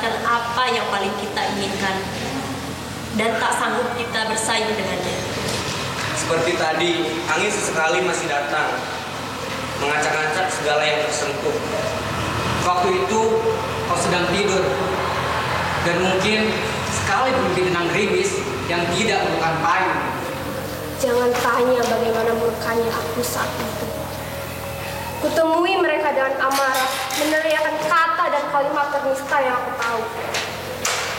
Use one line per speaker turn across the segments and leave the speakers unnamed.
mendapatkan apa yang paling kita inginkan dan tak sanggup kita bersaing dengannya.
Seperti tadi, angin sesekali masih datang, mengacak-acak segala yang tersentuh.
Waktu itu kau sedang tidur, dan mungkin sekali bermimpi tentang gerimis yang tidak merupakan payung.
Jangan tanya bagaimana murkanya aku saat itu. Kutemui mereka dengan amarah, meneriakkan kata dan kalimat ternista yang aku tahu.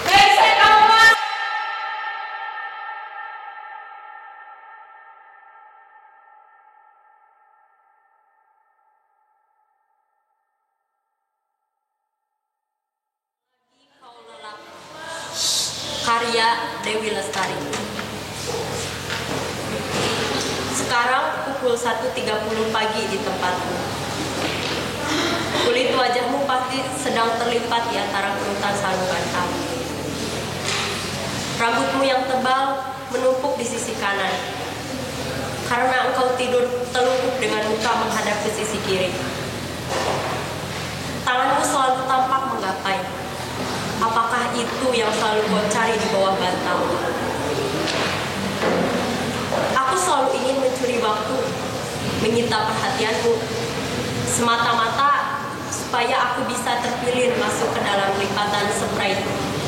Brengsek kamu!
Karya Dewi Lestari. Sekarang pukul 1.30 pagi di tempatmu. Kulit wajahmu pasti sedang terlipat di antara kerutan sandungan kamu. Rambutmu yang tebal menumpuk di sisi kanan, karena engkau tidur telungkup dengan muka menghadap ke sisi kiri. Tanganmu selalu tampak menggapai. Apakah itu yang selalu kau cari di bawah bantal? Aku selalu ingin mencuri waktu, menyita perhatianmu, semata-mata supaya aku bisa terpilih masuk ke dalam lipatan spray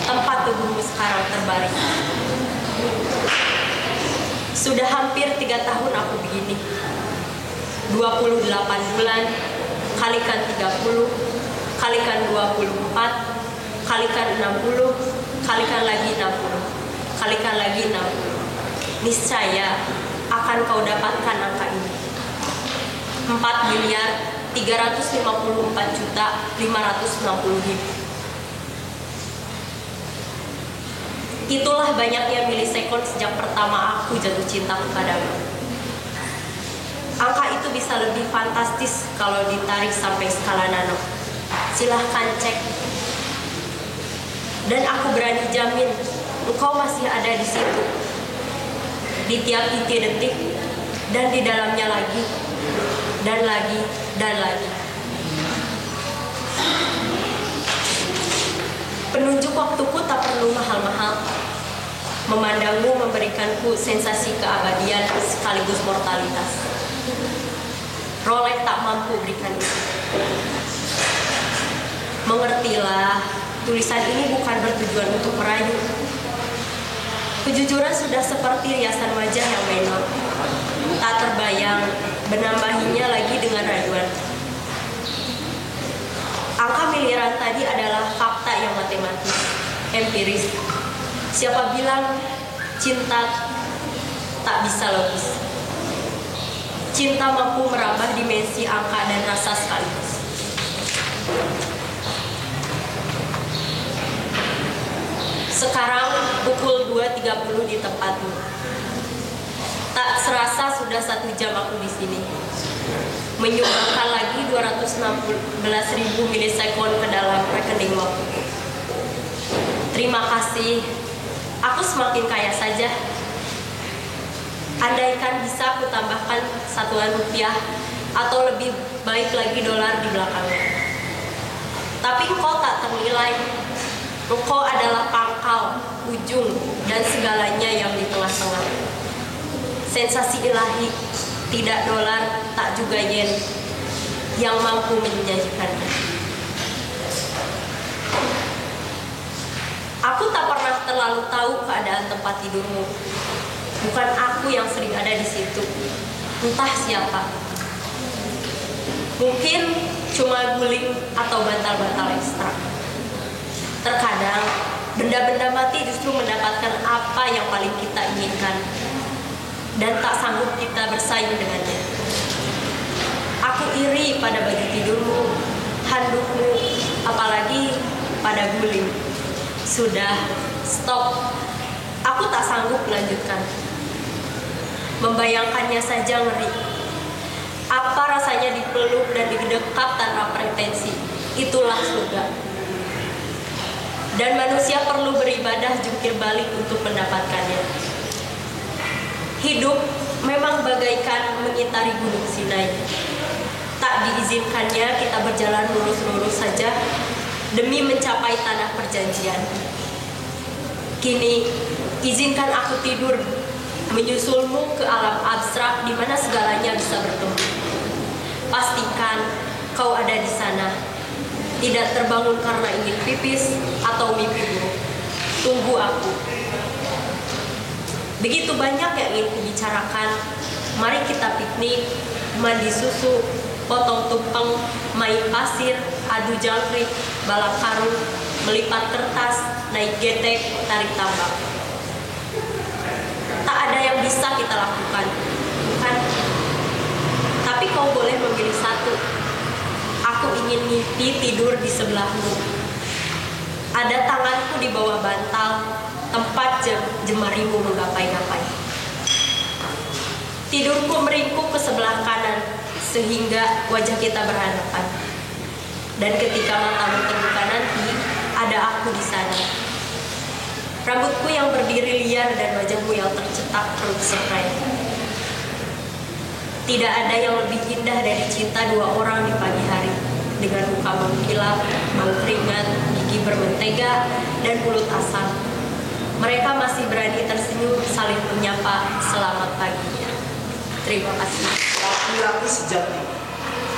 tempat tubuhmu sekarang terbaring. Sudah hampir 3 tahun aku begini. 28 bulan, kalikan 30, kalikan 24, kalikan 60, kalikan lagi 60, kalikan lagi 60. Niscaya akan kau dapatkan angka ini. 4.354.560.000. Itulah banyaknya milisekund sejak pertama aku jatuh cinta kepadamu. Angka itu bisa lebih fantastis kalau ditarik sampai skala nano. Silahkan cek. Dan aku berani jamin, engkau masih ada di situ. Di tiap titik detik, dan di dalamnya lagi, dan lagi, dan lagi. Penunjuk waktuku tak perlu mahal-mahal. Memandangmu memberikanku sensasi keabadian sekaligus mortalitas. Rolex tak mampu berikan itu. Mengertilah, tulisan ini bukan bertujuan untuk merayu. Kejujuran sudah seperti riasan wajah yang menor. Tak terbayang, menambahinya lagi dengan rayuan. Angka miliaran tadi adalah fakta yang matematis, empiris. Siapa bilang cinta tak bisa logis? Cinta mampu merambah dimensi angka dan rasa sekaligus. Sekarang pukul 2.30 di tempatmu. Tak serasa sudah 1 jam aku di sini. Menyumbangkan lagi 216.000 milisekund ke dalam rekening waktu. Terima kasih. Aku semakin kaya saja. Andaikan bisa aku tambahkan satuan rupiah atau lebih baik lagi dolar di belakangnya. Tapi engkau tak ternilai. Engkau adalah pangkal, ujung, dan segalanya yang di tengah-tengah. Sensasi ilahi, tidak dolar, tak juga yen, yang mampu menjanjikannya. Aku tak pernah terlalu tahu keadaan tempat tidurmu. Bukan aku yang sering ada di situ. Entah siapa. Mungkin cuma guling atau bantal-bantal ekstra. Terkadang, benda-benda mati justru mendapatkan apa yang paling kita inginkan dan tak sanggup kita bersaing dengannya. Aku iri pada baju tidurmu, handukmu, apalagi pada guling. Sudah, stop. Aku tak sanggup melanjutkan. Membayangkannya saja ngeri. Apa rasanya dipeluk dan didekap tanpa pretensi? Itulah surga. Dan manusia perlu beribadah jungkir balik untuk mendapatkannya. Hidup memang bagaikan mengitari gunung Sinai. Tak diizinkannya kita berjalan lurus-lurus saja, demi mencapai tanah perjanjian. Kini, izinkan aku tidur menyusulmu ke alam abstrak di mana segalanya bisa bertemu. Pastikan kau ada di sana, tidak terbangun karena ingin pipis atau mimpi buruk. Tunggu aku. Begitu banyak yang ingin kubicarakan. Mari kita piknik, mandi susu, potong tumpeng, main pasir, adu jangkrik, balap karung, melipat kertas, naik getek, tarik tambang. Tak ada yang bisa kita lakukan, bukan? Tapi kau boleh memilih satu. Aku ingin mimpi tidur di sebelahmu. Ada tanganku di bawah bantal, tempat jemarimu menggapai-gapai. Tidurku meringkuk ke sebelah kanan, sehingga wajah kita berhadapan. Dan ketika matamu terbuka nanti, ada aku di sana. Rambutku yang berdiri liar dan wajahmu yang tercetak perut spray. Tidak ada yang lebih indah dari cinta dua orang di pagi hari, dengan muka mengkilap, bau keringat, gigi bermentega, dan mulut asam. Mereka masih berani tersenyum saling menyapa selamat paginya. Terima kasih.
Laki-laki sejati,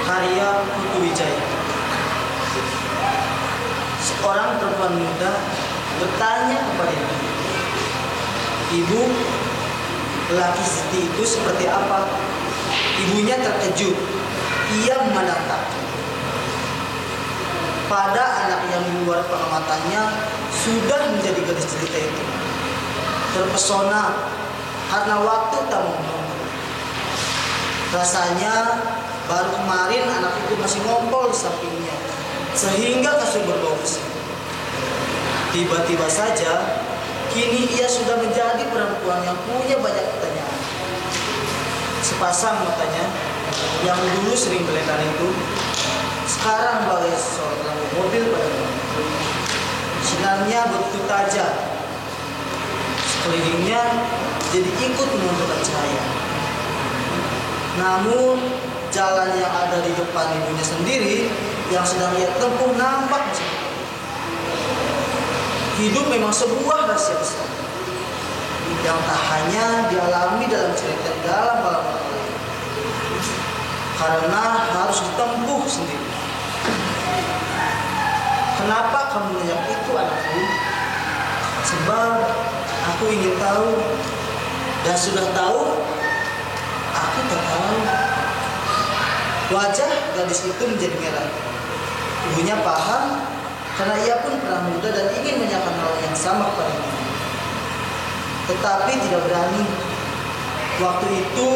karya Putu Wijaya. Seorang perempuan muda bertanya kepada ibu, lelaki sejati itu seperti apa? Ibunya terkejut. Ia memandang takjub pada anak yang di luar pengamatannya sudah menjadi gadis cerita itu. Terpesona karena waktu tak menunggu. Rasanya baru kemarin anak itu masih ngompol di sampingnya, sehingga kasur berbau besi. Tiba-tiba saja, kini ia sudah menjadi perempuan yang punya banyak pertanyaan. Sepasang matanya yang dulu sering berlekan itu, sekarang bagai seorang mobil pada malam. Sinarnya begitu tajam. Sekelilingnya jadi ikut menunjukkan cahaya. Namun jalan yang ada di depan ibunya sendiri yang sedang ia tempuh nampak masih gelap. Hidup memang sebuah rahasia besar yang tak hanya dialami dalam cerita dalam malam lain, karena harus ditempuh sendiri. Kenapa kamu menanyakan itu, anakku? Sebab aku ingin tahu, dan sudah tahu, aku tak tahu. Wajah gadis itu menjadi merah. Ibunya paham, karena ia pun pernah muda dan ingin menanyakan hal yang sama kepadanya. Tetapi tidak berani. Waktu itu,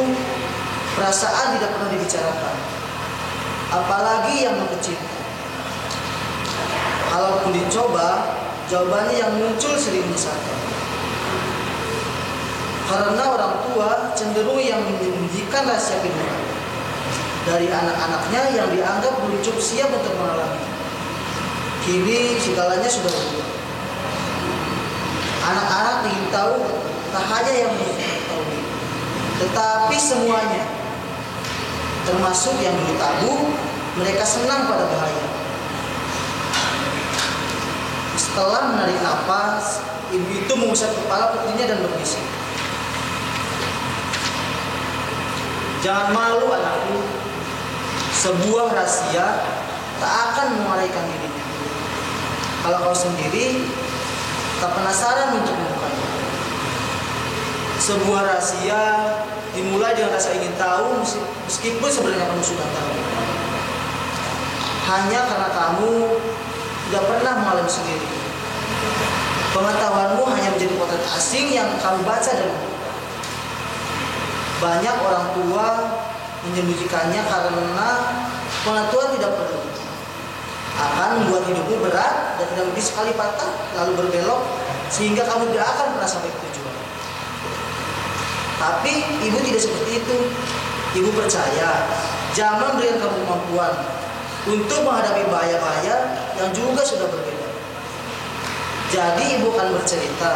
perasaan tidak pernah dibicarakan, apalagi yang mengecil. Kalaupun dicoba, jawabannya yang muncul sering menyesatkan. Karena orang tua cenderung yang menyembunyikan rahasia kehidupan dari anak-anaknya yang dianggap belum cukup siap untuk mengalami. Kini segalanya sudah berubah. Anak-anak ingin tahu tak hanya yang mengetahui, tetapi semuanya, termasuk yang dulu tabu. Mereka senang pada bahaya. Setelah menarik napas, ibu itu mengusap kepala putrinya dan berbisik, "Jangan malu, anakku. Sebuah rahasia tak akan mengalahkan dirinya. Kalau kau sendiri tak penasaran untuk membukanya. Sebuah rahasia dimulai dengan rasa ingin tahu, meskipun sebenarnya kamu sudah tahu. Hanya karena kamu tidak pernah mengalami sendiri. Pengetahuanmu hanya menjadi potret asing yang kamu baca dan banyak orang tua menyembunyikannya karena pengetahuan tidak perlu. Akan membuat hidupmu berat dan tidak mungkin sekali patah lalu berbelok sehingga kamu tidak akan pernah sampai ke tujuan. Tapi ibu tidak seperti itu. Ibu percaya zaman berikan kamu kemampuan untuk menghadapi bahaya-bahaya yang juga sudah berbeda. Jadi ibu akan bercerita,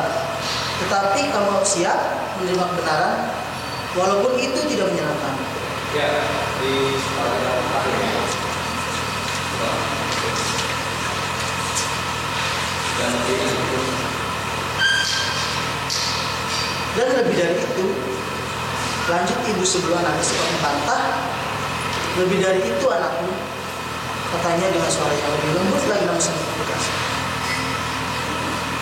tetapi kamu siap menerima kebenaran walaupun itu tidak menyenangkan.
Ya, di
Dan lebih dari itu, lanjut ibu sebelum anaknya sempat membantah, lebih dari itu anakku, katanya dengan suara yang lebih lembut lagi namun sangat tegas.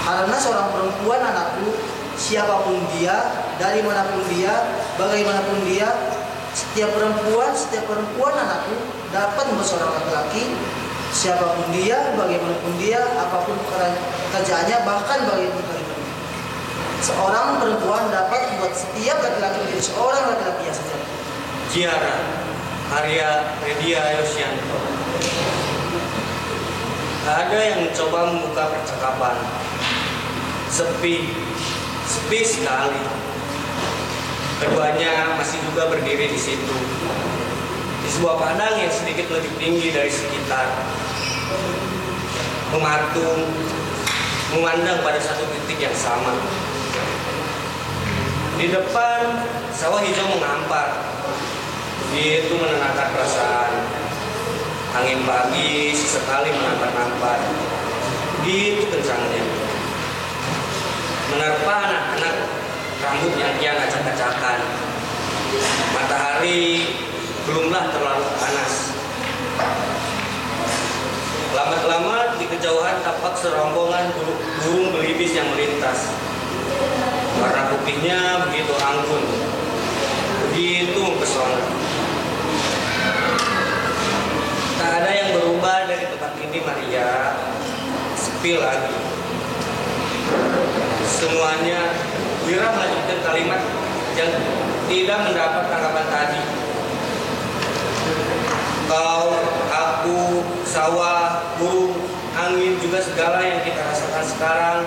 Karena seorang perempuan anakku, siapapun dia, dari manapun dia, bagaimanapun dia, setiap perempuan anakku dapat membuat seorang laki-laki, siapapun dia, bagaimanapun dia, apapun pekerjaannya, bahkan bagaimanapun seorang perempuan dapat membuat setiap laki-laki menjadi seorang laki-laki yang sejati.
Giara Arya Redia Yosyanto. Ada yang mencoba membuka percakapan. Sepi sekali. Keduanya masih juga berdiri di situ, di sebuah padang yang sedikit lebih tinggi dari sekitar, mematung, memandang pada satu titik yang sama. Di depan, sawah hijau mengampar. Itu menenangkan perasaan. Angin pagi sesekali menampar-nampar. Begitu kencangnya. Menerpa anak-anak, rambut yang kian acak-acakan. Matahari belumlah terlalu panas. Lambat-lambat di kejauhan tampak serombongan burung belibis yang melintas. Warna putihnya begitu anggun, begitu mempesona. Tak ada yang berubah dari tempat ini, Maria. Sepi lagi. Semuanya. Wira melanjutkan kalimat yang tidak mendapat tanggapan tadi. Kau, aku, sawah, burung, angin, juga segala yang kita rasakan sekarang.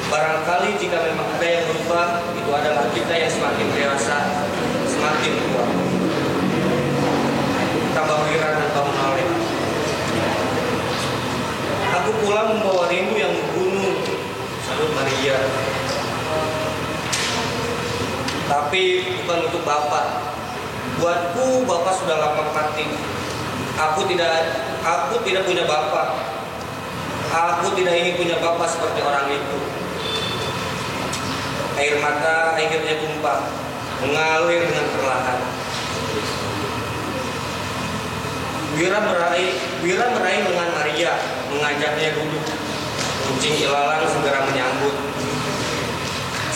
Barangkali jika memang ada yang berubah, itu adalah kita yang semakin dewasa, semakin tua. Tambah Wira tanpa menoleh. Aku pulang membawa rindu yang membunuh, sambut Maria. Tapi bukan untuk Bapak. Buatku, Bapak sudah lama mati. Aku tidak punya Bapak. Aku tidak ingin punya Bapak seperti orang itu. Air mata akhirnya tumpah, mengalir dengan perlahan. Wira meraih lengan Maria, mengajaknya duduk. Kucing ilalang segera menyambut.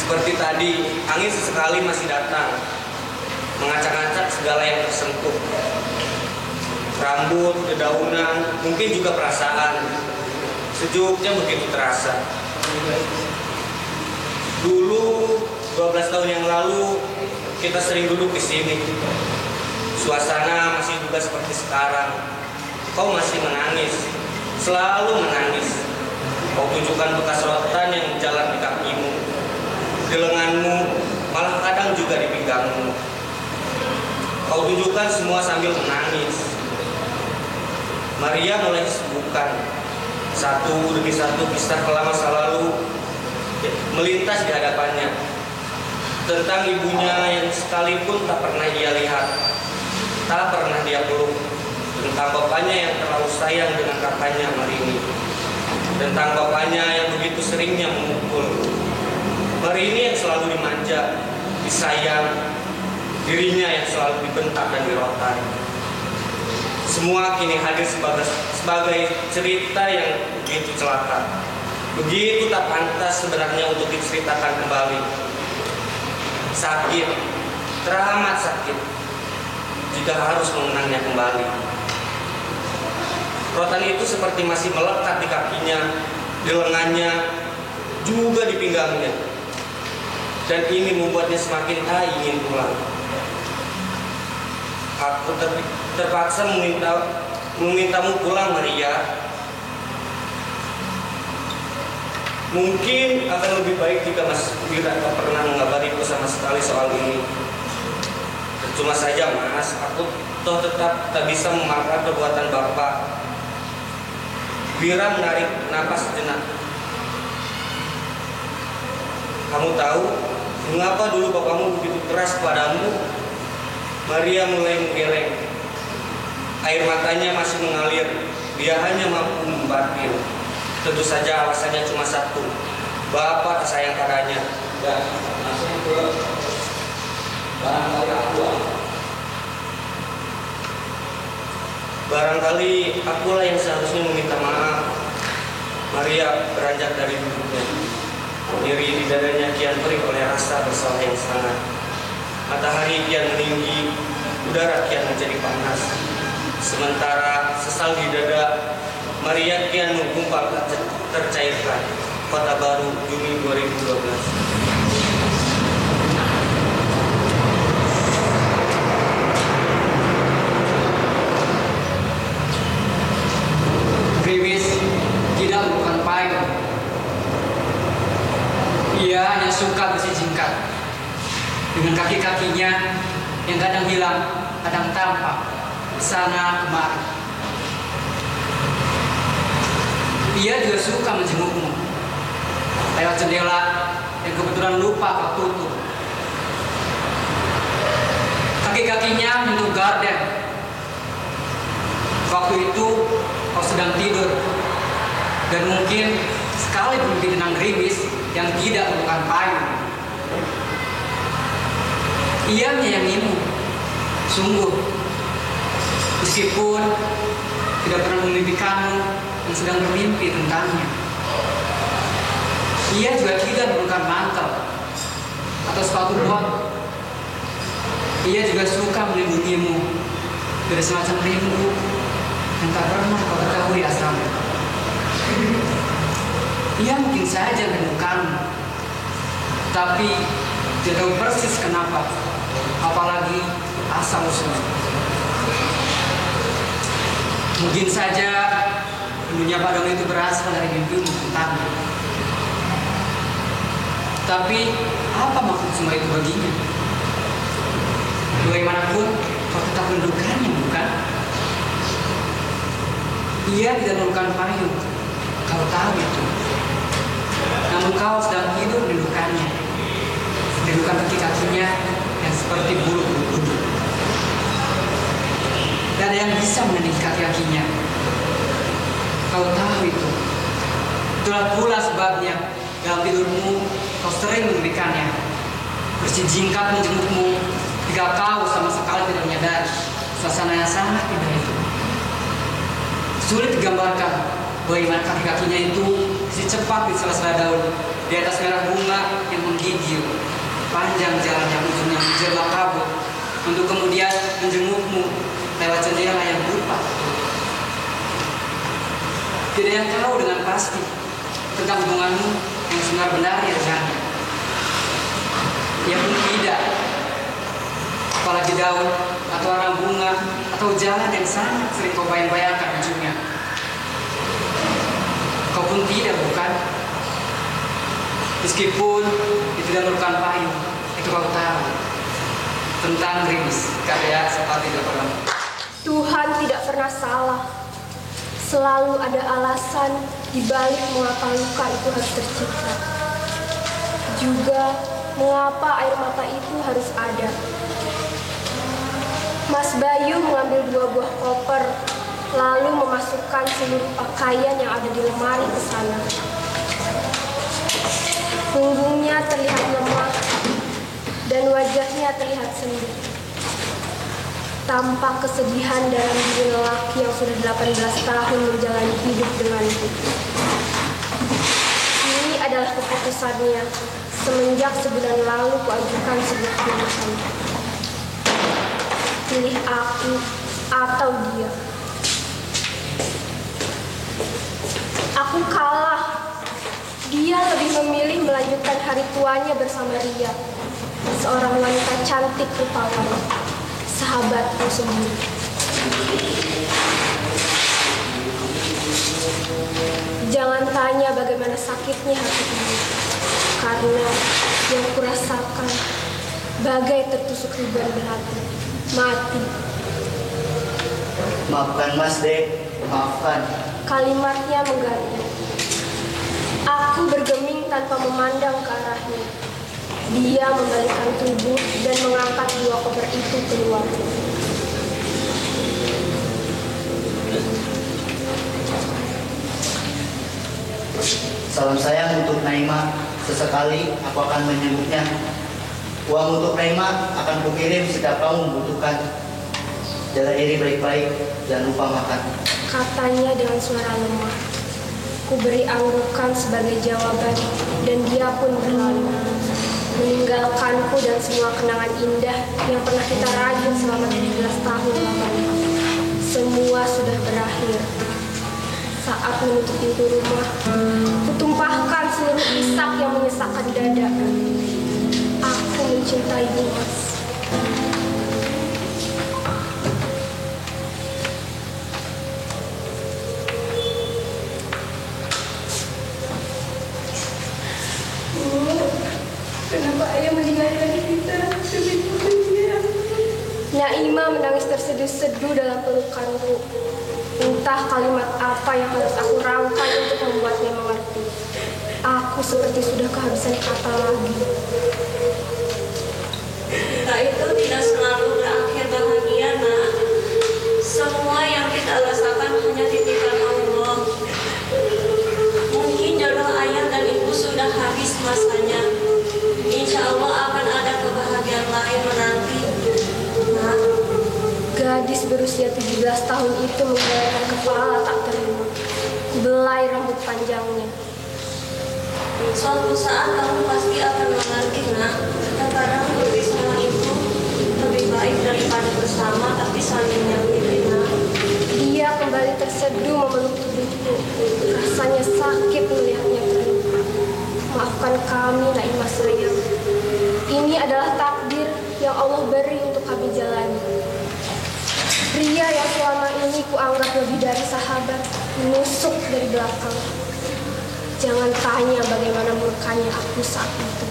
Seperti tadi, angin sesekali masih datang, mengacak-acak segala yang tersentuh. Rambut, dedaunan, mungkin juga perasaan. Sejuknya begitu terasa. Dulu, 12 tahun yang lalu, kita sering duduk di sini. Suasana masih juga seperti sekarang. Kau masih menangis, selalu menangis. Kau tunjukkan bekas rotan yang menjalar di kakimu, di lenganmu, malah kadang juga di pinggangmu. Kau tunjukkan semua sambil menangis. Maria mulai disebutkan. Satu demi satu kisah kelam masa lalu melintas di hadapannya. Tentang ibunya yang sekalipun tak pernah ia lihat, tak pernah dia peluk. Tentang bapaknya yang terlalu sayang dengan kakaknya Marini. Tentang bapaknya yang begitu seringnya memukul. Marini yang selalu dimanja, disayang, dirinya yang selalu dibentak dan dirotan. Semua kini hadir sebagai cerita yang begitu celaka. Begitu tak pantas sebenarnya untuk diceritakan kembali. Sakit, teramat sakit, jika harus mengenangnya kembali. Rotan itu seperti masih melekat di kakinya, di lengannya, juga di pinggangnya. Dan ini membuatnya semakin ingin pulang. Aku terpaksa memintamu pulang, Maria. Mungkin akan lebih baik jika Mas Wira tak pernah mengabariku sama sekali soal ini. Cuma saja, Mas, aku toh tetap tak bisa memaafkan perbuatan Bapak. Wira menarik napas sejenak. Kamu tahu mengapa dulu bapakmu begitu keras padamu? Maria mulai menggeleng. Air matanya masih mengalir. Dia hanya mampu membatin. Tentu saja alasannya cuma satu. Bapak tak sayang padanya. Dan langsung ke barangkali akulah yang seharusnya meminta maaf. Maria beranjak dari duduknya. Nyeri di dadanya kian perih oleh rasa bersalah yang sangat. Matahari kian meninggi, udara kian menjadi panas. Sementara sesal di dada Maria kian menggumpal tercairkan. Kota Baru, Juni 2012.
Rimis tidak merupakan payung. Ia hanya suka bersijingkat dengan kaki-kakinya yang kadang hilang, kadang tampak sana kemari. Ia juga suka menjengukmu lewat jendela yang kebetulan lupa kau tutup. Kaki-kakinya menyentuh gorden. Waktu itu kau sedang tidur, dan mungkin sekali bermimpi tentang gerimis yang tidak merupakan payung. Ia menyayangimu, sungguh, meskipun tidak pernah memimpikanmu yang sedang bermimpi tentangnya. Ia juga tidak memerlukan mantel atau sepatu bot. Ia juga suka melindungimu dari semacam rindu yang tak pernah kau ketahui asalnya. Ia mungkin saja merindukanmu, tapi tidak tahu persis kenapa, apalagi asal usulnya. Mungkin saja dunia padamu itu berasal dari mimpimu tentangnya. Tapi apa maksud semua itu baginya? Bagaimanapun kau tetap merindukannya, bukan? Ia tidak memerlukan payung, kau tahu itu. Namun kau sedang hidup merindukannya, merindukan kaki-kakinya yang seperti bulu kudu. Tidak ada yang bisa menandingi kaki-kakinya. Kau tahu itu. Itulah pula sebabnya dalam tidurmu kau sering memimpikannya, bersijingkat menjengukmu jika kau sama sekali tidak menyadari suasana yang sangat indah itu. Sulit digambarkan bagaimana kaki-kakinya itu cepat di sela-sela daun di atas merah bunga yang menggigil panjang jalan yang ujungnya menjelma kabut untuk kemudian menjengukmu lewat jendela yang lupa. Tidak yang tahu dengan pasti tentang hubunganmu yang sebenar-benarnya dengannya. Ia pun tidak, apalagi daun atau arang bunga atau jalan yang sangat sering kau bayang-bayangkan ujungnya. Kau pun tidak, bukan? Meskipun itu tidak merupakan payung, itu kau tahu tentang gerimis karya seperti tidak pernah.
Tuhan tidak pernah salah. Selalu ada alasan di balik mengapa luka itu harus tercipta. Juga mengapa air mata itu harus ada. Mas Bayu mengambil 2 buah koper, lalu memasukkan seluruh pakaian yang ada di lemari ke sana. Punggungnya terlihat lemah dan wajahnya terlihat sedih. Tampak kesedihan dalam diri lelaki yang sudah 18 tahun menjalani hidup denganku. Ini adalah keputusannya semenjak sebulan lalu kuajukan sebuah pilihan. Pilih aku atau dia. Aku kalah. Dia lebih memilih melanjutkan hari tuanya bersama Ria, seorang wanita cantik rupawan, sahabatku sendiri. Jangan tanya bagaimana sakitnya hati ini, karena yang kurasakan bagai tertusuk ribuan belati, mati.
Maafkan Mas Dek, maafkan.
Kalimatnya mengganti. Aku bergeming tanpa memandang ke arahnya. Dia membalikkan tubuh dan mengangkat 2 koper itu keluar.
Salam sayang untuk Naima. Sesekali aku akan menjenguknya. Uang untuk Naima akan kukirim setiap kamu membutuhkan. Jaga diri baik-baik, jangan lupa makan.
Katanya dengan suara lemah. Ku beri anggukan sebagai jawaban, dan dia pun berlalu, meninggalkanku dan semua kenangan indah yang pernah kita rajut selama 17 tahun lamanya. Semua sudah berakhir. Saat menutup pintu rumah, kutumpahkan seluruh isak yang menyesakkan dada. Aku mencintai Dimas.
Kenapa ayah meninggalkan kita begitu saja?
Naima menangis terseduh-seduh dalam pelukanku. Entah kalimat apa yang harus aku rangkai untuk membuatnya mengerti. Aku seperti sudah kehabisan kata lagi.
Kita itu tidak selalu berakhir bahagia, nak. Semua yang kita rasakan hanya titipan Allah. Mungkin jodoh ayah dan ibu sudah habis masanya. Insya Allah akan ada kebahagiaan lain menanti. Nah,
Gadis berusia 17 tahun itu menggelengkan kepala tak terima. Belai rambut panjangnya.
suatu saat kamu pasti akan mengerti, nak. Terkadang bersama itu lebih baik daripada bersama tapi saling menyakiti, nak.
Dia kembali terseduh memeluk tubuhku. Rasanya sakit melihatnya terluka. Maafkan kami, Naima sayang. Ini adalah takdir yang Allah beri untuk kami jalani. Pria yang selama ini kuanggap lebih dari sahabat, menusuk dari belakang. Jangan tanya bagaimana murkanya aku saat itu.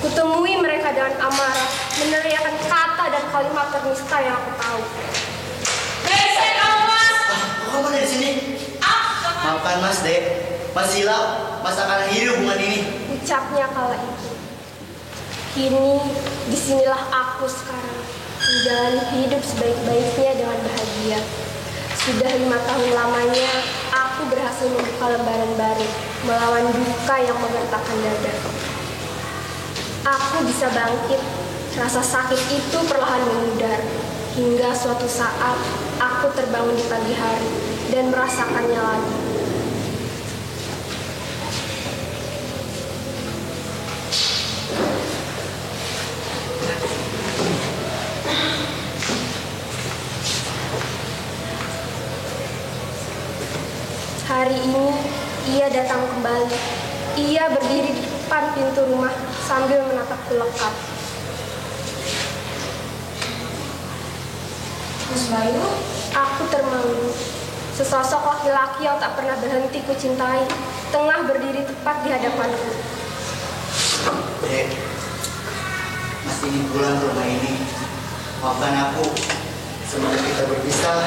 Kutemui mereka dengan amarah, meneriakkan kata dan kalimat ternista yang aku tahu.
Brengsek kamu, Mas!
Kok kamu dari sini? Maafkan Mas, Dek. Mas silap, Mas akan akhiri hubungan ini.
Ucapnya kala itu. Kini, disinilah aku sekarang, menjalani hidup sebaik-baiknya dengan bahagia. Sudah 5 tahun lamanya, aku berhasil membuka lembaran baru, melawan duka yang menggertakkan dada. Aku bisa bangkit, rasa sakit itu perlahan memudar, hingga suatu saat aku terbangun di pagi hari dan merasakannya lagi. Hari ini, ia datang kembali. Ia berdiri di depan pintu rumah sambil menatapku lekat.
Mas Bayu,
Aku termangu. Sesosok laki-laki yang tak pernah berhenti kucintai tengah berdiri tepat di hadapanku.
Dek, Mas ingin pulang ke rumah ini. Maafkan aku. Semenjak kita berpisah,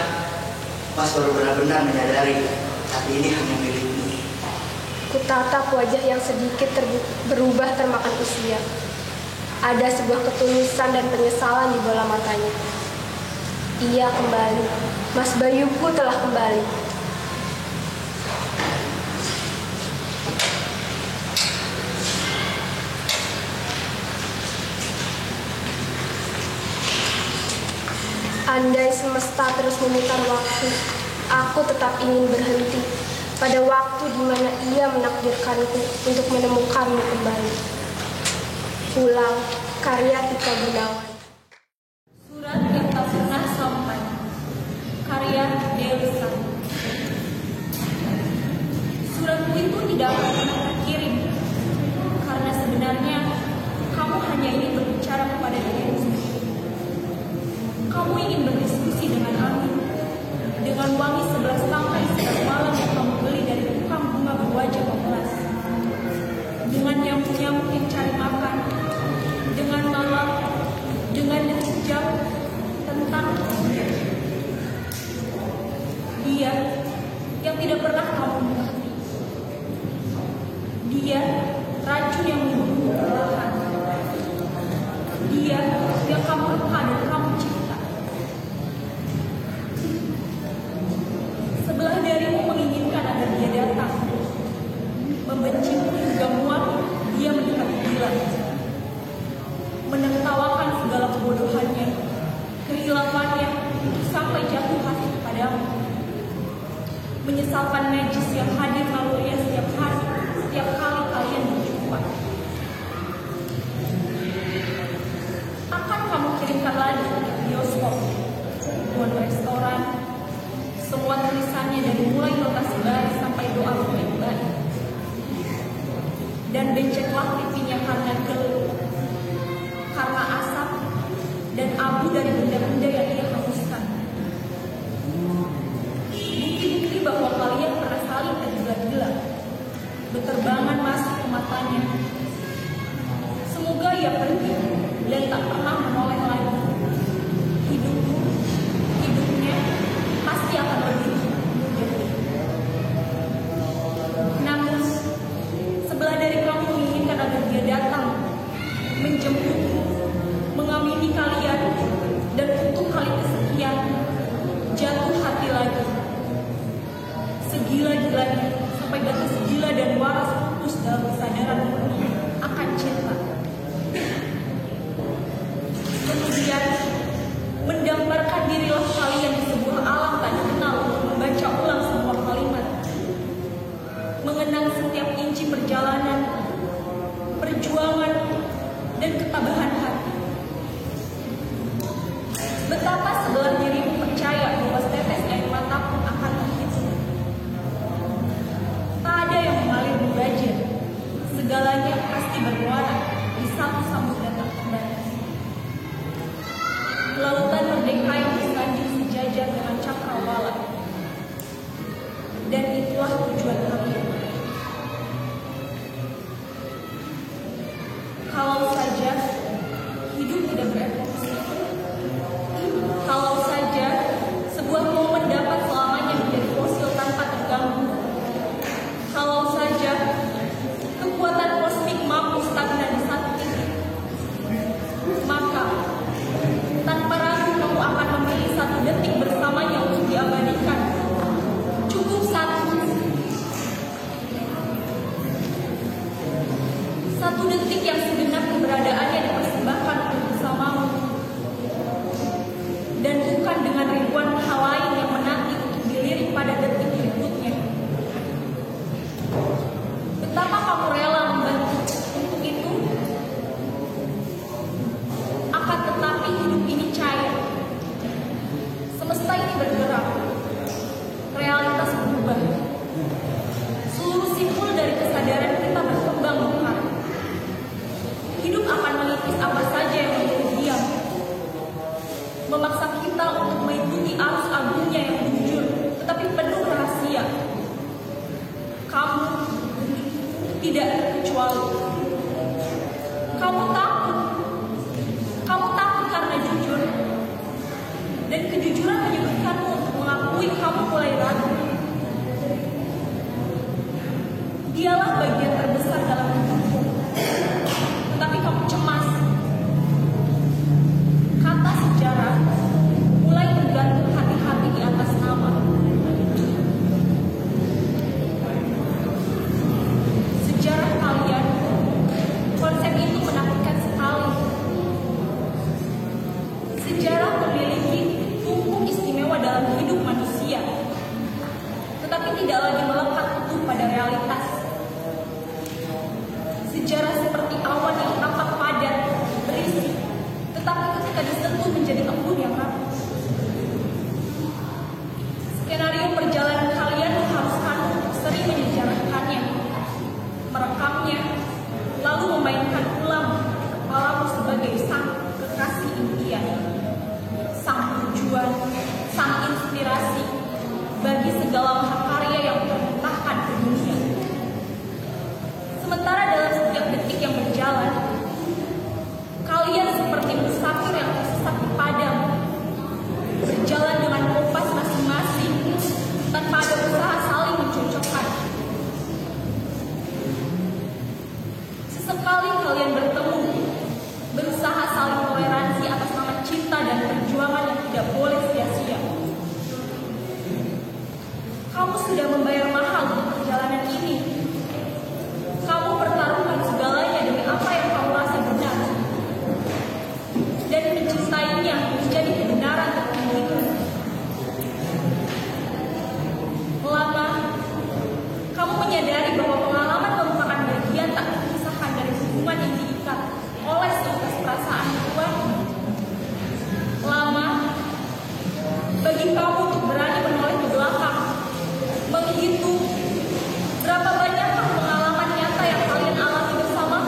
Mas baru benar-benar menyadari hati ini hanya milikmu.
Kutatap wajah yang sedikit berubah termakan usia. Ada sebuah ketulusan dan penyesalan di bola matanya. Ia kembali. Mas Bayuku telah kembali. Andai semesta terus memutar waktu, aku tetap ingin berhenti pada waktu di mana ia menakdirkanku untuk menemukanmu kembali. Pulang, karya Tika Gunawan.
surat yang tak pernah sampai. Karya Delisa. Suratku itu tidak akan pernah terkirim, karena sebenarnya kamu hanya ingin berbicara kepada dirimu sendiri. Kamu ingin berdiskusi dengan aku, dengan wangi 11 tangkai setiap malam yang kamu beli dari tukang bunga berwajah memelas, dengan nyamuk-nyamuk yang cari makan, dengan malam, dengan detik jam, tentang dia yang tidak pernah kamu mengerti. Dia racun yang membunuhmu perlahan. Dia yang kamu reka dan kamu cinta. Sebelah darimu menginginkan agar dia datang, menyesalkan najis yang hadir naluriah setiap hari, setiap kali kalian berjumpa. Akan kamu kirimkan lagi ke bioskop, ribuan restoran, semua tulisannya dari mulai notasi baris sampai doa baik-baik. Dan beceklah pipinya karena gelut, karena asap dan abu dari benda-benda yang ia hapuskan. Bukti-bukti bahwa kalian pernah saling tergila-gila, berterbangan masuk ke matanya. Semoga ia pergi dan tak pernah menoleh lagi. Hidupnya pasti akan lebih mudah. Namun, sebelah dari kamu menginginkan agar dia datang, menjemputmu, mengamini kalian, dan untuk kali kesekian jatuh hati lagi. Segila-gilanya sampai batas gila dan waras putus dalam kesadaran akan cinta. Kemudian mendamparkan dirilah kalian di sebuah alam tak dikenal untuk membaca ulang sebuah kalimat, mengenang setiap inci perjalanan, perjuangan, dan ketabahan hati. Betapa sebelah dirimu percaya bahwa setetes air mata pun akan terhitung. Tak ada yang mengalir berbanjir, segalanya pasti bermuara di satu samudera tak terbatas. Lautan merdeka yang bersanjung sejajar dengan cakrawala. Dan itulah tujuan kalian. Kalau saja hidup tidak berevolusi, kalau saja sebuah momen dapat selamanya menjadi fosil tanpa terganggu, kalau saja kekuatan kosmik mampu stagnan di satu titik, maka tanpa ragu kamu akan memilih satu detik bersamanya untuk diabadikan. Cukup satu detik yang segenap keberadaannya dipersembahkan untuk bersamamu, dan bukan dengan ribuan hal lain yang menanti untuk dilirik pada detik berikutnya. Betapa kamu rela membantu untuk itu? Akan tetapi hidup ini cair. Semesta ini bergerak. Realitas berubah. Seluruh simpul dari kesadaran kita berkembang mekar. Hidup akan melipis apa saja yang menjadi diam, memaksa kita untuk mengikuti arus agungnya yang jujur, tetapi penuh rahasia. Kamu tidak terkecuali. Kamu takut karena jujur, dan kejujuran menyebutkanmu untuk mengakui kamu mulai ragu. Dialah bagian terbesar dalam hidupmu, tetapi kamu cemas. Kata sejarah mulai bergantung hati-hati di atas nama. Sejarah kalian, konsep itu menakutkan sekali. Sejarah memiliki tumpuk istimewa dalam hidup manusia, tetapi tidak lagi melekat utuh pada realitas. Sejarah seperti awan yang tampak padat, berisi, tetapi ketika disentuh menjadi embun yang rapuh. Skenario perjalanan kalian mengharuskan sering menyejarahkannya, merekamnya, lalu memainkan ulang kepalamu sebagai sang kekasih impian, sang tujuan, sang inspirasi bagi segala mahakarya yang terlentahkan ke dunia. Sementara dalam setiap detik yang berjalan, kalian seperti musafir yang tersesat di padang, berjalan dengan kompas masing-masing tanpa ada begitu, berapa banyakkah pengalaman nyata yang kalian alami bersama?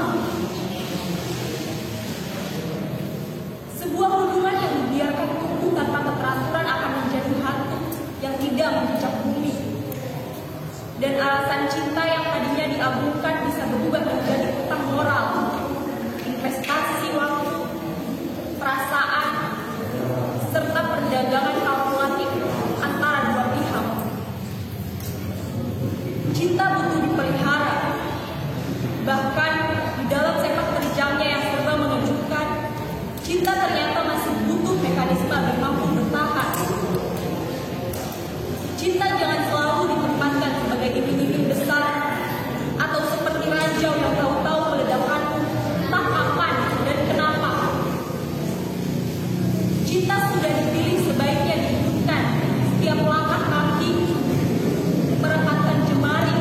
Sebuah hubungan yang dibiarkan tumbuh tanpa keteraturan akan menjadi hantu yang tidak menginjak bumi. Dan alasan cinta yang tadinya diagungkan bisa berubah menjadi utang moral, investasi waktu, perasaan, serta perdagangan kalkulatif antara dua pihak. Cinta butuh dipelihara. Bahkan di dalam sepak terjangnya yang serba mengejutkan, cinta ternyata masih butuh mekanisme agar mampu bertahan. Cinta jangan selalu ditempatkan sebagai iming-iming besar atau seperti ranjau yang tahu-tahu meledakkanmu entah kapan dan kenapa. Cinta sudah dipilih sebaiknya dihidupkan setiap langkah kaki, merapatkan jemari,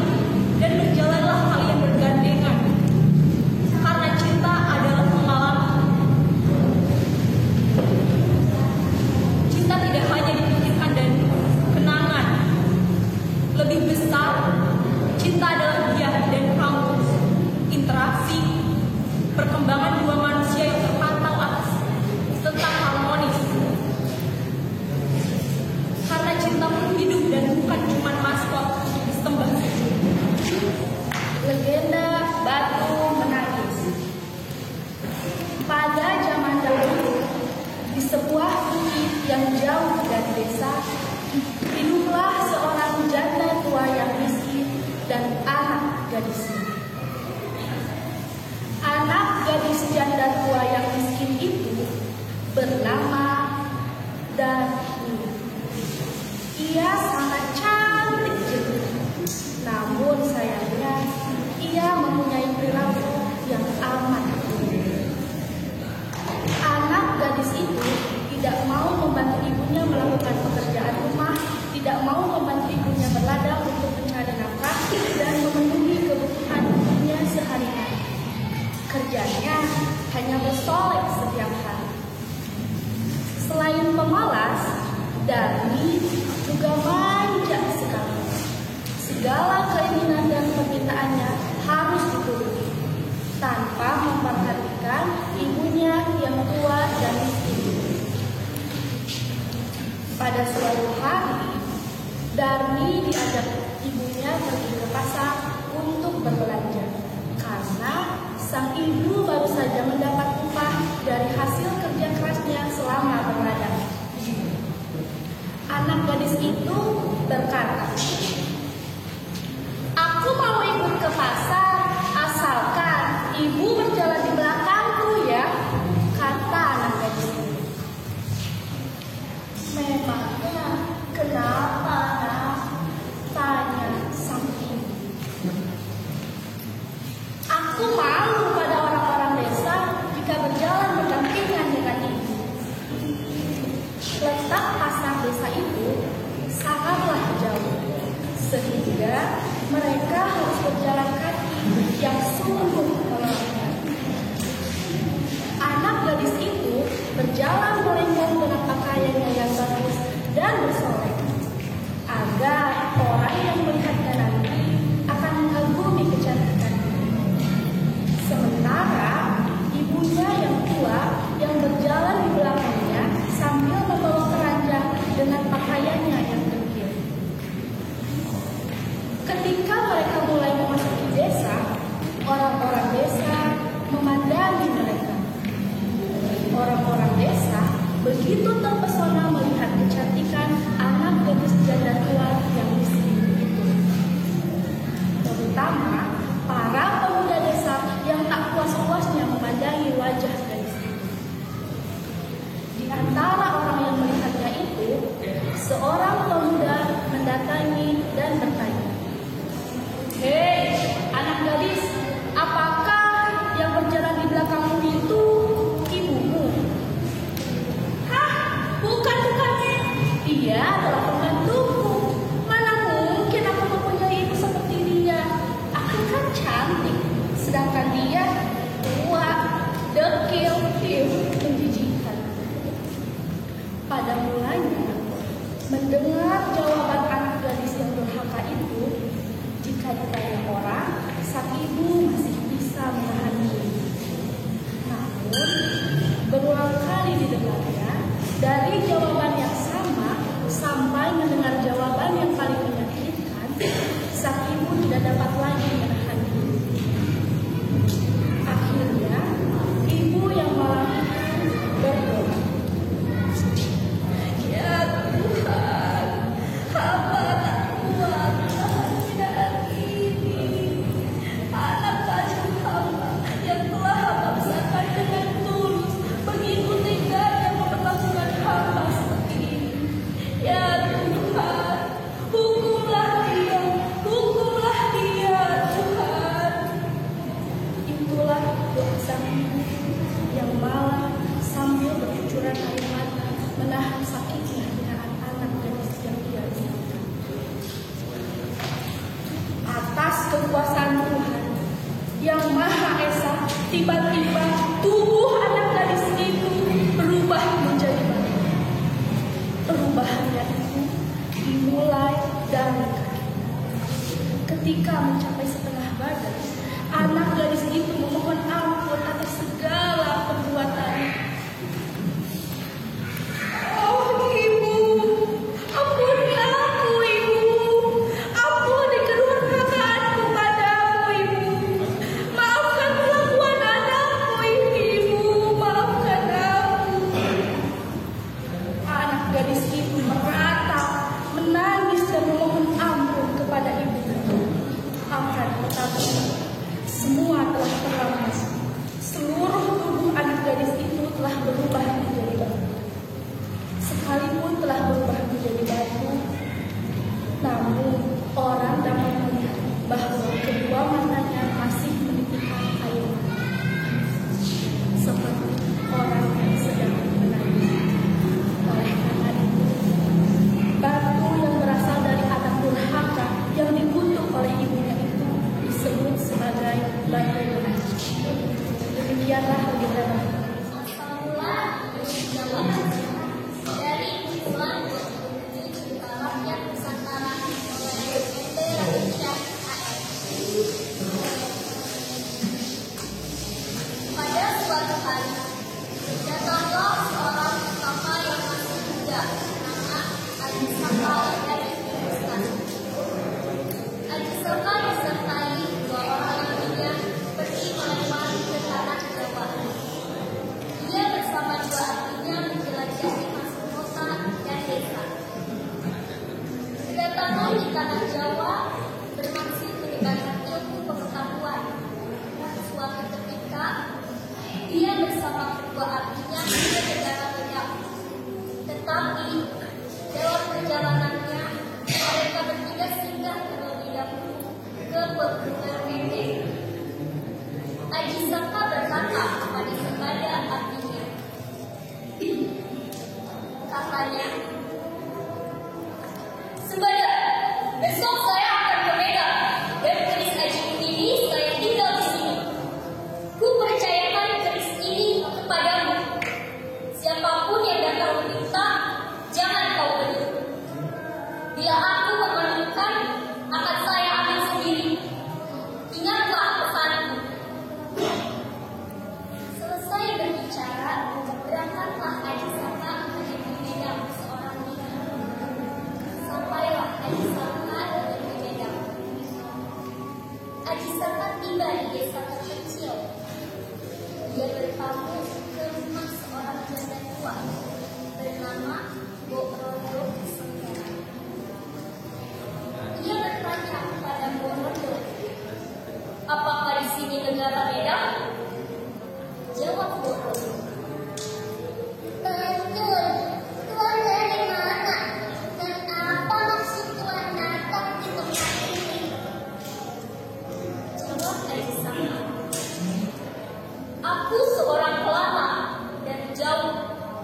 dan berjalanlah kalian bergandengan. Karena cinta adalah pengalaman. Cinta tidak hanya dipikirkan dan kenangan. Lebih besar, cinta adalah dia dan kamu. Interaksi, perkembangan dua manusia yang terpantau atas tentang harmonis. Karena cinta pun hidup dan bukan cuma maskot disembah.
Legenda Batu Menangis. Pada zaman dahulu, di sebuah bukit yang jauh dari desa, hiduplah seorang janda tua yang miskin dan anak gadisnya. Anak gadis janda tua yang miskin itu bernama Darmi. Ia sangat cantik jelita, namun sayangnya ia mempunyai perilaku yang amat buruk. Anak gadis itu tidak mau membantu ibunya melakukan pekerjaan rumah, tidak mau membantu ibunya berladang untuk mencari nafkah dan memenuhi kebutuhan ibunya sehari-hari. Kerjanya hanya bersolek setiap hari. Selain pemalas, Darmi juga manja sekali. Segala keinginan dan permintaannya harus dituruti, tanpa memperhatikan ibunya yang tua dan miskin. Pada suatu hari, Darmi diajak ibunya pergi ke pasar untuk berbelanja, karena sang ibu baru saja mendapat upah dari hasil kerja kerasnya selama berladang. Anak gadis itu berkata, "Aku mau ikut ke pasar, asalkan ibu berjalan di belakangku ya," kata anak gadis itu. "Memangnya kenapa, Nak?" tanya sang ibu. "Aku malu pada orang-orang desa jika berjalan berdampingan dengan ibu." Letak pasar desa itu sangatlah jauh, sehingga mereka harus berjalan kaki yang sungguh melelahkan. Anak gadis itu berjalan melengkung dengan pakaiannya yang bagus dan bersolek, agar orang yang melihatnya nanti akan mengagumi kecantikannya. Sementara ibunya yang tua yang berjalan di belakangnya sambil membawa keranjang dengan pakaiannya yang dekil. Ketika mereka mulai memasuki desa, orang-orang desa memandangi mereka. Orang-orang desa begitu terpesona melihat kecantikan anak gadis janda tua yang miskin itu. Terutama para pemuda desa yang tak puas-puasnya memandangi wajah gadis itu. Di antara orang yang melihatnya itu, seorang pemuda mendatangi dan bertanya, "Hei, anak gadis, apakah yang berjalan di belakangmu itu ibumu?" "Hah, bukan.
kekuasaan Tuhan yang Maha Esa, tiba-tiba tubuh anak gadis itu berubah menjadi bayi. Perubahannya itu dimulai dari kaki. Ketika mencapai setengah badan, anak gadis itu memohon ampun atas segala perbuatannya. Oh Ibu, ampuni aku Ibu, ampuni kedurhakaanku padamu Ibu, maafkan kelakuan anakku Ibu, maafkan aku. Anak gadis itu meratap, menangis dan memohon ampun kepada ibu. Akan tetapi semua telah terlambat. Seluruh tubuh anak gadis itu telah berubah menjadi batu. Sekalipun telah berubah menjadi batu, namun orang dapat melihat bahwa kedua matanya masih menitikkan air mata, seperti orang yang sedang menangis. Oleh karena itu, batu yang berasal dari anak durhaka yang dikutuk oleh ibunya itu disebut sebagai batu menangis. Demikianlah bagaimana
dari Tuhan menuju rakyat Nusantara oleh PT Indonesia AS. Pada suatu hari, datanglah seorang petapa yang masih muda, bernama Aji Saka dari Hindustan. Aji Saka disertai dua orang lainnya pergi menemani ke tanah Jawa. Dia bersama dua adiknya menjelajahi masuk kota dan desa. Kedatangan di tanah Jawa bermaksud meningkatkan ilmu pengetahuan. Suatu ketika, dia bersama kedua adiknya ke negara Medan. Tetapi dalam perjalanannya, mereka bertiga singgah terlebih dahulu ke pegunungan Mende. Aji Saka berkata kepada kepada adiknya, katanya, "Sembada, besok saya akan ke Medan dan keris ajiku ini saya tinggal di sini. Ku percayakan keris ini kepadamu. Siapapun yang datang meminta, jangan kau beri. Bila aku memerlukan, akan saya ambil sendiri. Ingatlah pesanku." Selesai berbicara, berangkatlah Aji Saka menuju Medan seorang diri. Sampailah Aji Saka di Medan. Aji Saka tiba di desa terkecil. Dia bertamu ke rumah seorang janda tua bernama Mbok Rondo Sengkera. Ia bertanya kepada Mbok Rondo, "Apakah di sini negara Medan?" Jawab Mbok Rondo, "Betul, Tuan dari mana? Dan apa maksud Tuan datang di tempat ini?" Jawab Aji Saka, "Aku seorang pelama dari jauh.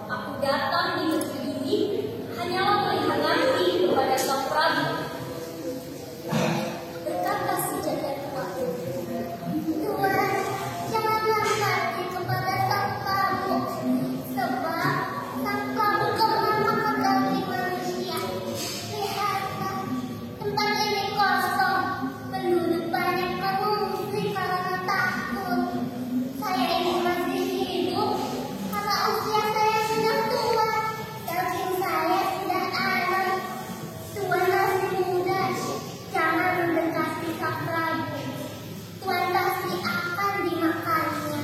Aku datang di negeri ini hanyalah melihat nanti kepada Sang Prabu." Berkata si janda tua, "Tuan, janganlah mati kepada Sang Prabu, sebab Sang Prabu kemana dari manusia. Lihatlah, tempat ini kosong, penduduk banyak mengungsi karena takut. Saya ini masih hidup karena usia saya sudah tua, daging saya sudah alam. Tuan masih muda, jangan mendekati Sang Prabu. Tuan pasti akan dimakannya."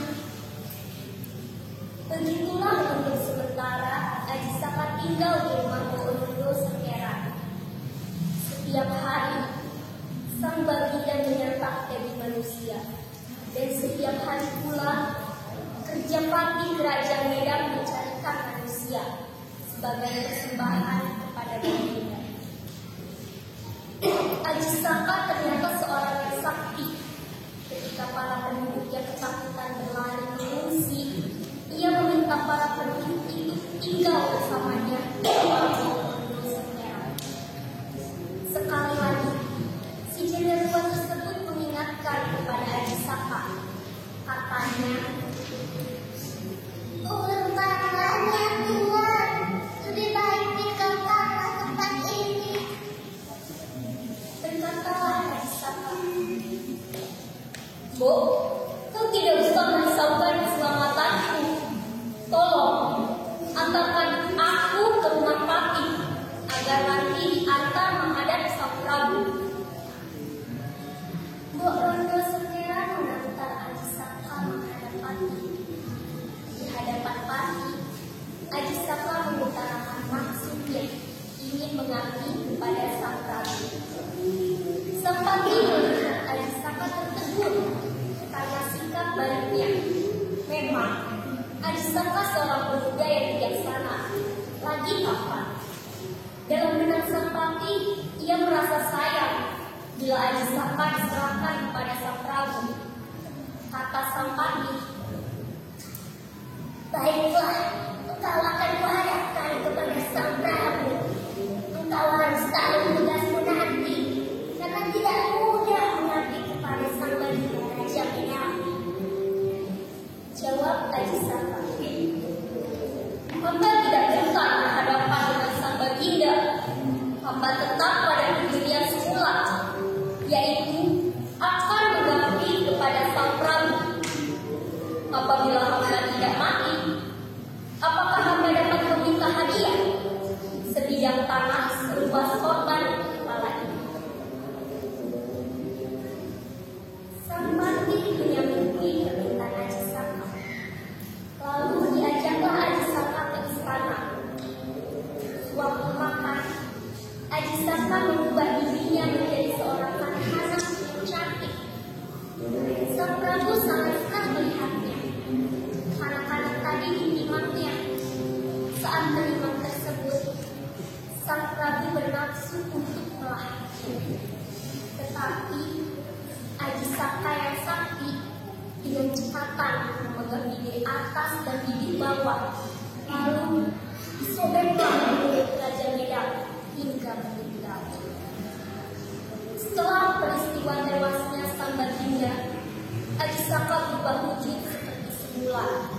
Begitulah untuk sementara Aji Saka tinggal di rumah Mbok Rondo Sengkera. Setiap hari, sang baginda menyantap daging manusia. Dan setiap hari pula, kerja pati kerajaan Medan mencarikan manusia sebagai persembahan kepada baginda. Aji Saka ternyata seorang yang sakti. Ketika para penduduk yang ketakutan berlari mengungsi, ia meminta para penduduk itu tinggal bersamanya di rumah Mbok Rondo Sengkera. Sekali lagi, si janda tua tersebut Bu, kau tidak usah merisaukan keselamatanku. Tolong, antarkan aku ke rumah Papi agar nanti diantar menghadap Sang Prabu. Bu Rondo segera mengantar Aji Saka menghadap Papi. Di hadapan Papi, Aji Saka mengutarakan maksudnya ingin mengabdi kepada Sang Prabu. Sang Papi melihat Aji Saka tertegun karena sikap baliknya. Memang Aji Saka seorang pemuda yang bijaksana, lagi kapan. Dalam benak Sang Papi, ia merasa sayang bila Aji Saka diserahkan kepada Sang Prabu. Kata Sang Papi, baiklah, engkau akan kuhadapkan kepada Sang Prabu. Engkau harus tahu tugasmu nanti, karena tidak mudah mengabdi kepada Sang Baginda Raja Medan. Jawab Aji Saka, hamba tidak gentar berhadapan dengan Sang Baginda. Hamba tetap pada pendirian semula, yaitu akan mengabdi kepada Sang Prabu. Apabila hamba tidak mati, apakah hamba dapat meminta hadiah sebidang tanah seluas korban kepala ini? Sang Papi menyambut permintaan Aji Saka. Lalu diajaklah Aji Saka ke istana. Suatu makan, Aji Saka mengubah dirinya menjadi seorang anak-anak yang cantik. Sang Prabu sangat senang melihatnya. Anak-anak tadi ditimangnya. Saat menimang tersebut, Sang Prabu bernafsu untuk melahirkan. Tetapi Aji Saka yang sakti dengan cepatan memegang bibir atas dan bibir bawah, lalu disobeklah mulut Raja Medan hingga meninggal. Setelah peristiwa tewasnya Sang Baginda, Aji Saka berubah wujud seperti semula.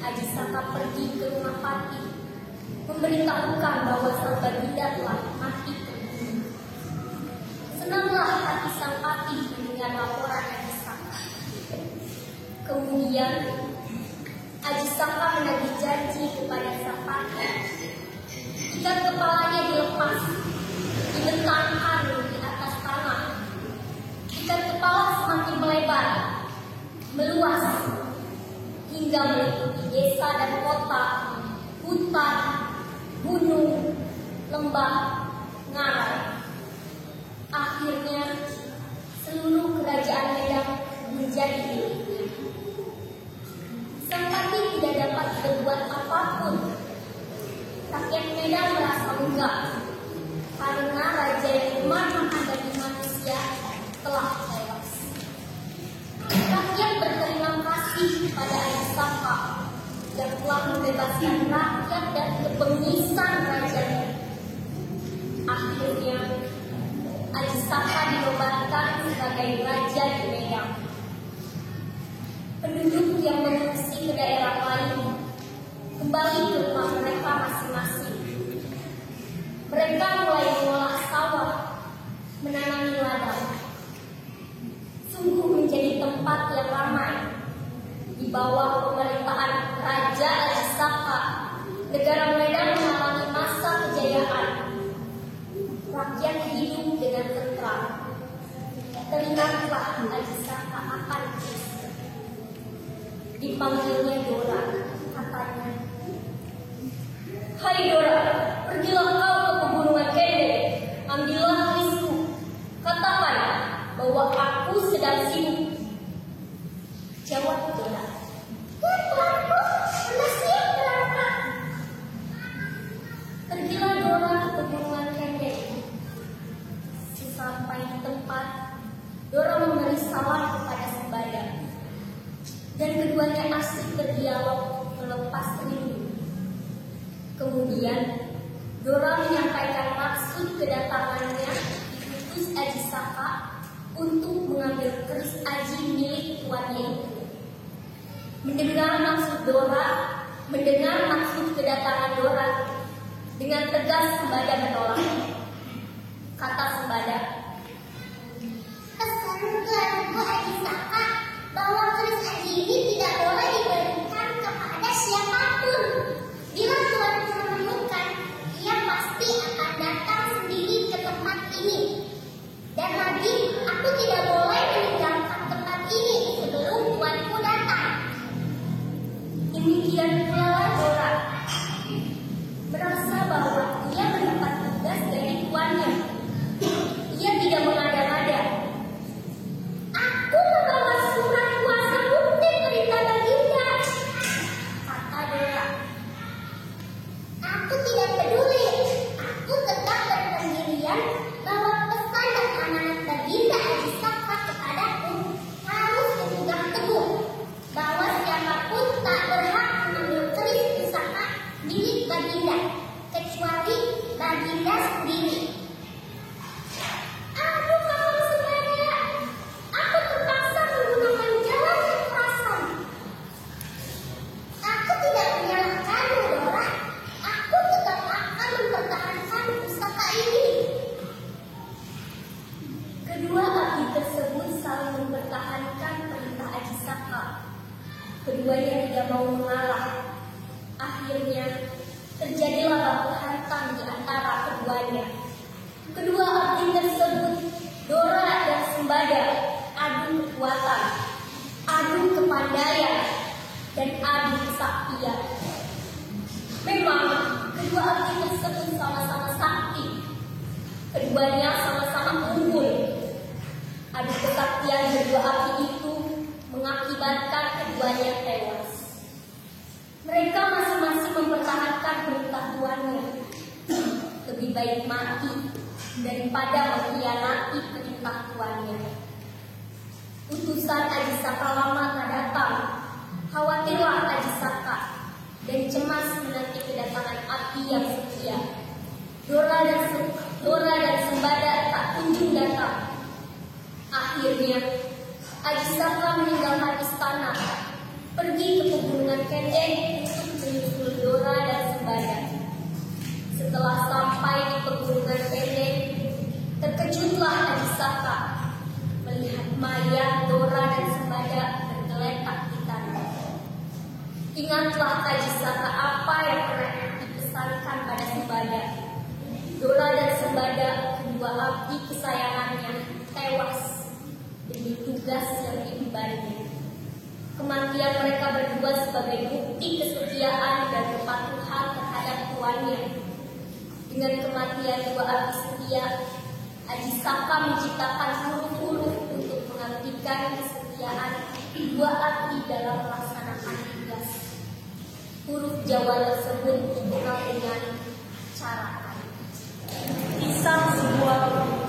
Aji Saka pergi ke rumah Papi, memberitahukan bahwa Sang Baginda telah mati terbunuh. Senanglah hati Sang Papi mendengar laporan Aji Saka. Kemudian Aji Saka menagih janji kepada Sang Papi. Jika kepalanya dilepas, dibentangkan di atas tanah. Jika kepala semakin melebar, meluas, hingga meliputi desa dan kota, hutan, gunung, lembah, ngarai. Akhirnya seluruh kerajaan Medan menjadi miliknya. Sang Papi tidak dapat berbuat apapun. Rakyat Medan merasa enggak karena raja yang memanah bagi manusia telah tewas. Rakyat berterima kasih kepada Aji Saka yang telah membebaskan rakyat dari kebengisan rajanya. Akhirnya Aji Saka dinobatkan sebagai raja di Medan. Penduduk yang mengungsi ke daerah lain kembali ke rumah mereka masing-masing. Mereka mulai mengolah sawah, menanami ladang. Sungguh menjadi tempat yang ramai. Di bawah pemerintahan Raja Aji Saka, negara Medan mengalami masa kejayaan. Rakyat hidup dengan tentram. Teringatlah Aji Saka akan Kristus. Dipanggilnya Dora, katanya, "Hai Dora, pergilah kau ke pegunungan Kende, ambillah kerisku. Katakan bahwa aku sedang sibuk." Jawab Dora, "Tuanku, sudah siap berapa?" Pergilah Dora ke pegunungan Kende. Sesampai di tempat, Dora memberi salam kepada Sembada. Dan keduanya asik berdialog melepas rindu. Kemudian Dora menyampaikan maksud kedatangannya diutus Aji Saka untuk mengambil keris aji milik tuannya itu. Mendengar maksud kedatangan Dora, dengan tegas Sembada menolak. Kata Sembada, "Pesan tuanku Aji Saka keduanya tidak mau mengalah. Akhirnya terjadilah baku hantam di antara keduanya. Kedua abdi tersebut, Dora dan Sembada, adu kekuatan, adu kepandaian, dan adu kesaktian. Memang kedua abdi tersebut sama-sama sakti. Keduanya sama-sama unggul. Adu kesaktian kedua abdi itu mengakibatkan keduanya tewas. Mereka masing-masing mempertahankan perintah tuannya. Lebih baik mati daripada mengkhianati perintah tuannya. Utusan Ajisaka lama tak datang. Khawatirlah Ajisaka dan cemas menanti kedatangan abdi yang setia. Dora dan Sembada tak kunjung datang. Akhirnya Ajisaka meninggalkan istana, pergi ke pegunungan Kendeng untuk menyusul Dora dan Sembada. Setelah sampai di pegunungan Kendeng, terkejutlah Ajisaka melihat mayat Dora dan Sembada tergeletak di tanah. Ingatlah Ajisaka apa yang pernah dipesankan pada Sembada. Dora dan Sembada, kedua abdi kesayangannya, tewas demi tugas yang diembannya. Kematian mereka berdua sebagai bukti kesetiaan dan kepatuhan terhadap tuannya. Dengan kematian dua abdi setia, Ajisaka menciptakan huruf-huruf untuk mengabdikan kesetiaan dua abdi dalam melaksanakan tugas. Huruf Jawa tersebut dikenal dengan cara.
Kisah sebuah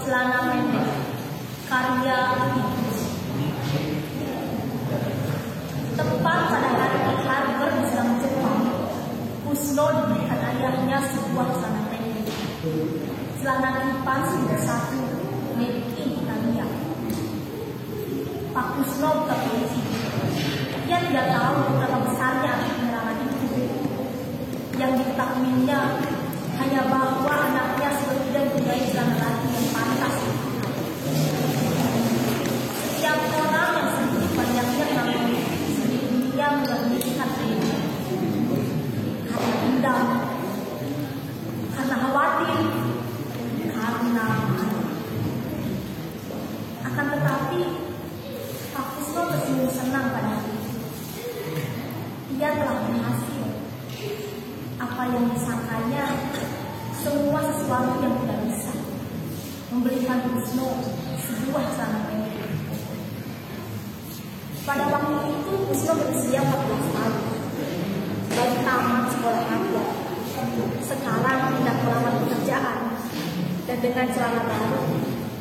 celana pendek, karya Ibu. Tepat pada hari Harvard di dalam Jepang, Kusno diberikan ayahnya sebuah celana pendek. Celana kipas sudah satu, made in Italia. Pak Kusno terkunci. Dia tidak tahu betapa besarnya arti penerangan itu. Yang diketahuinya hanya bahwa anaknya sudah mempunyai celana laki yang pantas. Setiap orang yang sedikit banyaknya mengalami dia mengabdikan diri karena dendam, karena khawatir, karena akan tetapi Pak Kusno bersungguh senang pada hari itu. Dia telah berhasil. Apa yang disangkanya semua sesuatu yang tidak bisa, memberikan Kusno sebuah celana pendek. Pada waktu itu Kusno berusia 14 tahun, baru tamat sekolah rakyat. Sekarang hendak melamar pekerjaan, dan dengan celana baru,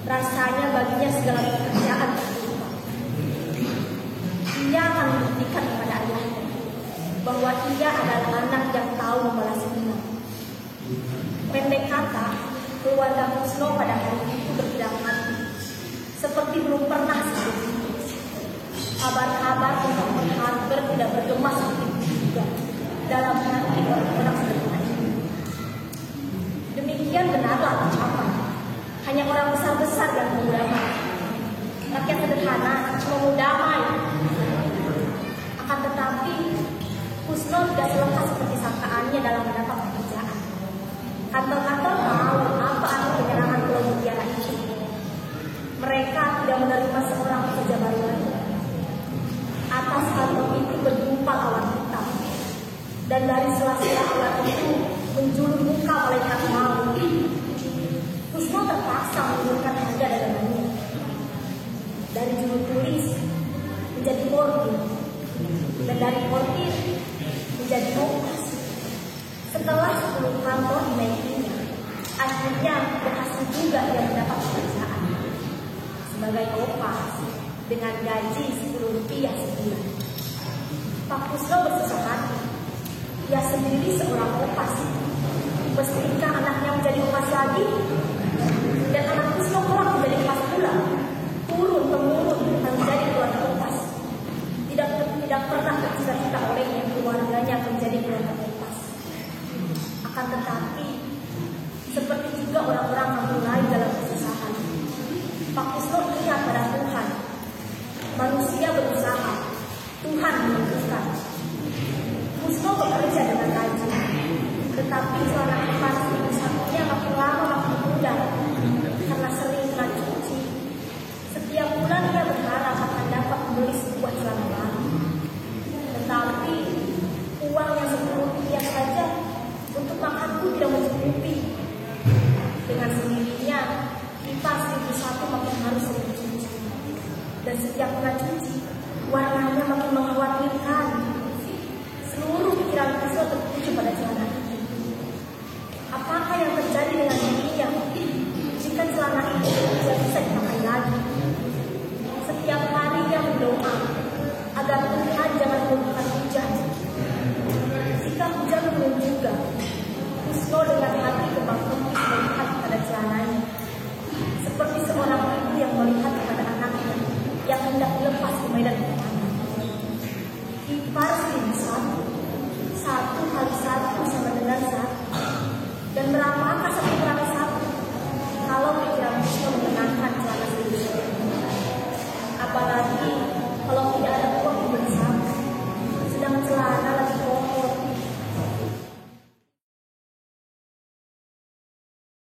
rasanya baginya segala pekerjaan terbuka. Ia akan membuktikan kepada ayahnya bahwa ia adalah anak yang tahu membalas dendam. Pendek kata, keluarga Kusno pada hari itu bergerak hati, seperti belum pernah sebelumnya. Kabar-kabar tentang Harvard tidak bergema seperti itu juga dalam hati orang-orang sederhana ini. Demikian benarlah ucapan, hanya orang besar-besar yang mau damai. Rakyat sederhana cuma mau damai. Akan tetapi Kusno tidak selengkap seperti sangkaannya dalam mendapat pekerjaan. Kantor-kantor tahu apa arti penyerangan Pulau Mutiara itu. Mereka tidak menerima seorang pekerja baru lagi. Atas kantor itu bergumpal awan hitam, dan dari sela-sela awan itu menjulur muka malaikat maut. Kusno terpaksa menurunkan harga dagangannya dari juru tulis menjadi portir, dan dari portir menjadi opas. Setelah 10 kantor dinaikinya, akhirnya berhasil juga dia mendapat pekerjaan sebagai opas dengan gaji Rp10 sebulan. Pak Kusno bersusah hati. Dia sendiri seorang opas. Mestinkah anaknya menjadi opas lagi? Dan anak Kusno kelak menjadi opas pula. Turun-temurun menjadi keluarga opas. Tidak pernah bercita-cita olehnya keluarganya menjadi keluarga opas. Akan tetapi, seperti juga orang-orang yang mulai dalam kesusahan, Pak Kusno ingat pada Tuhan. Manusia berusaha, Tuhan menentukan. setiap kena cuci, warnanya makin mengkhawatirkan. Seluruh pikiran Priscilla tertuju pada celana